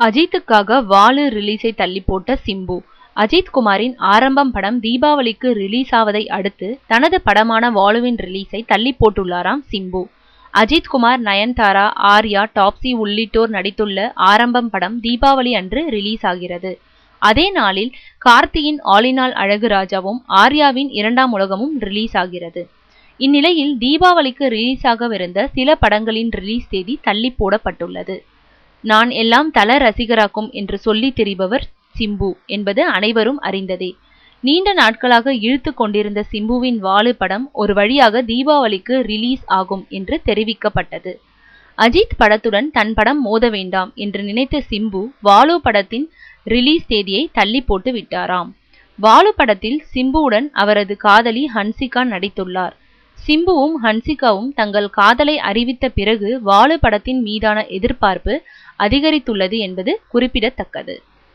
அஜித்துக்காக வாலு ரிலீஸை தள்ளி போட்ட சிம்பு. அஜித் குமாரின் ஆரம்பம் படம் தீபாவளிக்கு ரிலீஸ் ஆவதை அடுத்து தனது படமான வாலுவின் ரிலீஸை தள்ளி போட்டுள்ளாராம் சிம்பு. அஜித் குமார், நயன்தாரா, ஆர்யா, டாப்ஸி உள்ளிட்டோர் நடித்துள்ள ஆரம்பம் படம் தீபாவளி அன்று ரிலீஸ் ஆகிறது. அதே நாளில் கார்த்தியின் ஆலினால் அழகு ராஜாவும் ஆர்யாவின் இரண்டாம் உலகமும் ரிலீஸ் ஆகிறது. இந்நிலையில் தீபாவளிக்கு ரிலீஸ் ஆகவிருந்த சில படங்களின் ரிலீஸ் தேதி தள்ளி போடப்பட்டுள்ளது. நான் எல்லாம் தல ரசிகராக்கும் என்று சொல்லி திரிபவர் சிம்பு என்பது அனைவரும் அறிந்ததே. நீண்ட நாட்களாக இழுத்து கொண்டிருந்த சிம்புவின் வாலு படம் ஒரு வழியாக தீபாவளிக்கு ரிலீஸ் ஆகும் என்று தெரிவிக்கப்பட்டது. அஜித் படத்துடன் தன் படம் மோத வேண்டாம் என்று நினைத்த சிம்பு வாலு படத்தின் ரிலீஸ் தேதியை தள்ளி போட்டு விட்டாராம். வாலு படத்தில் சிம்புவுடன் அவரது காதலி ஹன்சிகா நடித்துள்ளார். சிம்புவும் ஹன்சிகாவும் தங்கள் காதலை அறிவித்த பிறகு வாலு படத்தின் மீதான எதிர்பார்ப்பு அதிகரித்துள்ளது என்பது குறிப்பிடத்தக்கது.